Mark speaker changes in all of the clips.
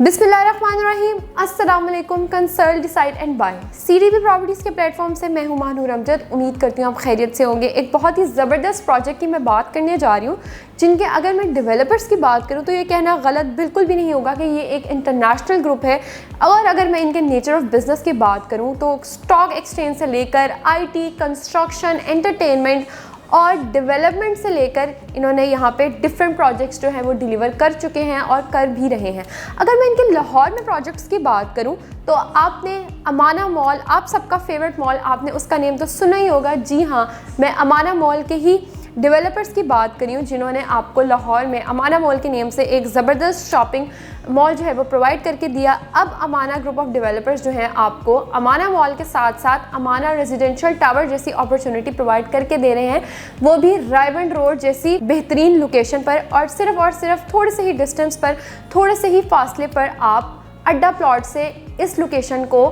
Speaker 1: बिस्मिल्लाहिर्रहमानिर्रहीम, अस्सलाम वालेकुम। Consult decide and by CDP properties के प्लेटफॉर्म से मैं हूं महानूर अमजद। उम्मीद करती हूँ आप खैरियत से होंगे। एक बहुत ही ज़बरदस्त प्रोजेक्ट की मैं बात करने जा रही हूँ, जिनके अगर मैं डेवलपर्स की बात करूँ तो ये कहना गलत बिल्कुल भी नहीं होगा कि ये एक इंटरनेशनल ग्रुप है। और अगर मैं इनके नेचर ऑफ बिज़नेस की बात करूँ तो स्टॉक एक्सचेंज से लेकर IT, कंस्ट्रक्शन, एंटरटेनमेंट और डेवलपमेंट से लेकर इन्होंने यहाँ पे डिफरेंट प्रोजेक्ट्स जो हैं वो डिलीवर कर चुके हैं और कर भी रहे हैं। अगर मैं इनके लाहौर में प्रोजेक्ट्स की बात करूँ तो आपने अमाना मॉल, आप सबका फेवरेट मॉल, आपने उसका नेम तो सुना ही होगा। जी हाँ, मैं अमाना मॉल के ही डेवलपर्स की बात करी हूँ, जिन्होंने आपको लाहौर में अमाना मॉल के नेम से एक ज़बरदस्त शॉपिंग मॉल जो है वो प्रोवाइड करके दिया। अब अमाना ग्रुप ऑफ डेवलपर्स जो हैं आपको अमाना मॉल के साथ साथ अमाना रेजिडेंशियल टावर जैसी अपॉर्चुनिटी प्रोवाइड करके दे रहे हैं, वो भी रायबंड रोड जैसी बेहतरीन लोकेशन पर और सिर्फ थोड़े से ही डिस्टेंस पर, थोड़े से ही फासले पर आप अड्डा प्लॉट से इस लोकेशन को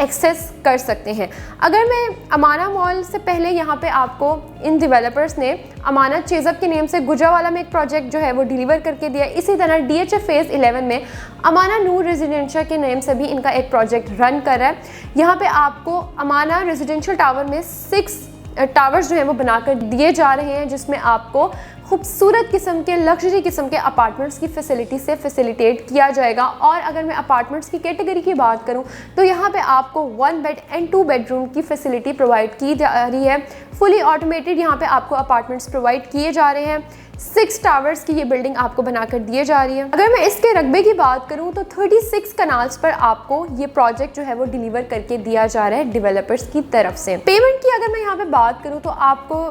Speaker 1: एक्सेस कर सकते हैं। अगर मैं अमाना मॉल से पहले यहाँ पे आपको इन डेवलपर्स ने अमाना चेज़अप के नेम से गुजरावाला में एक प्रोजेक्ट जो है वो डिलीवर करके दिया। इसी तरह DHA फेज़ 11 में अमाना नूर रेजिडेंशियल के नेम से भी इनका एक प्रोजेक्ट रन कर रहा है। यहाँ पे आपको अमाना रेजिडेंशियल टावर में 6 टावर्स जो हैं वो बनाकर दिए जा रहे हैं, जिसमें आपको खूबसूरत किस्म के लग्जरी किस्म के अपार्टमेंट्स की फैसिलिटी से फैसिलिटेट किया जाएगा। और अगर मैं अपार्टमेंट्स की कैटेगरी की बात करूं तो यहाँ पे आपको 1 बेड एंड 2 बेडरूम की फैसिलिटी प्रोवाइड की जा रही है। फुली ऑटोमेटेड यहाँ पे आपको अपार्टमेंट्स प्रोवाइड किए जा रहे हैं। 6 टावर्स की ये बिल्डिंग आपको बनाकर दिए जा रही है। अगर मैं इसके रकबे की बात करूं तो 36 कनाल्स पर आपको ये प्रोजेक्ट जो है वो डिलीवर करके दिया जा रहा है डेवलपर्स की तरफ से। पेमेंट की अगर मैं यहाँ पे बात करूं तो आपको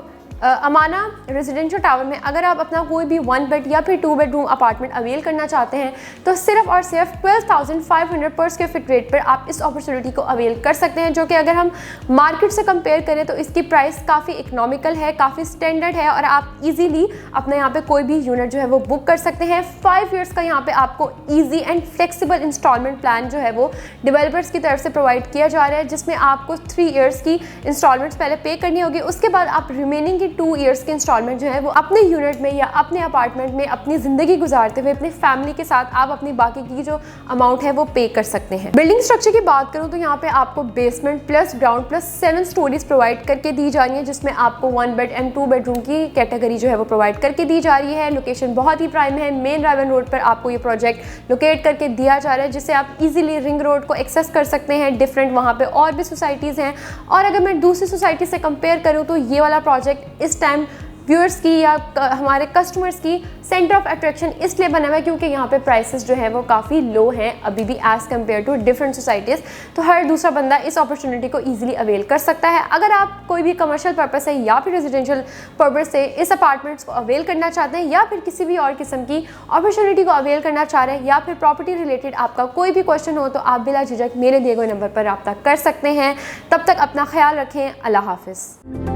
Speaker 1: अमाना रेजिडेंशियल टावर में अगर आप अपना कोई भी 1 बेड या फिर 2 बेडरूम अपार्टमेंट अवेल करना चाहते हैं तो सिर्फ और सिर्फ 12,500 पर स्क्वायर फीट रेट पर आप इस अपॉर्चुनिटी को अवेल कर सकते हैं, जो कि अगर हम मार्केट से कंपेयर करें तो इसकी प्राइस काफ़ी इकोनॉमिकल है, काफ़ी स्टैंडर्ड है और आप इजीली अपने यहाँ पे कोई भी यूनिट जो है वो बुक कर सकते हैं। 5 ईयर्स का यहाँ पे आपको easy and flexible instalment plan जो है वो डेवलपर्स की तरफ से प्रोवाइड किया जा रहा है, जिसमें आपको 3 ईयर्स की इंस्टॉलमेंट्स पहले पे करनी होगी। उसके बाद आप रिमेनिंग 2 ईयर्स के इंस्टॉलमेंट जो है वो अपने यूनिट में या अपने अपार्टमेंट में अपनी ज़िंदगी गुजारते हुए अपनी फैमिली के साथ आप अपनी बाकी की जो अमाउंट है वो पे कर सकते हैं। बिल्डिंग स्ट्रक्चर की बात करूं तो यहाँ पे आपको basement plus ground plus 7 stories provide करके दी जा रही है, जिसमें आपको 1 बेड एंड 2 बेडरूम की कैटेगरी जो है वो प्रोवाइड करके दी जा रही है। लोकेशन बहुत ही प्राइम है, मेन रायबंड रोड पर आपको ये प्रोजेक्ट लोकेट करके दिया जा रहा है, जिससे आप इजीली रिंग रोड को एक्सेस कर सकते हैं। डिफरेंट वहाँ पे और भी सोसाइटीज़ हैं। और अगर मैं दूसरी सोसाइटी से कंपेयर करूँ तो ये वाला प्रोजेक्ट इस टाइम व्यूअर्स की या हमारे कस्टमर्स की सेंटर ऑफ अट्रैक्शन इसलिए बना हुआ है क्योंकि यहाँ पे प्राइसेस जो है वो काफ़ी लो हैं अभी भी as compare to different societies. तो हर दूसरा बंदा इस अपॉर्चुनिटी को ईजिली अवेल कर सकता है। अगर आप कोई भी कमर्शियल पर्पस से या फिर रेजिडेंशियल पर्पस से इस अपार्टमेंट्स को अवेल करना चाहते हैं या फिर किसी भी और किस्म की अपॉर्चुनिटी को अवेल करना चाह रहे हैं या फिर प्रॉपर्टी रिलेटेड आपका कोई भी क्वेश्चन हो तो आप बिला झिझक मेरे दिए गए नंबर पर रब्ता कर सकते हैं। तब तक अपना ख्याल रखें। अल्लाह हाफिज़।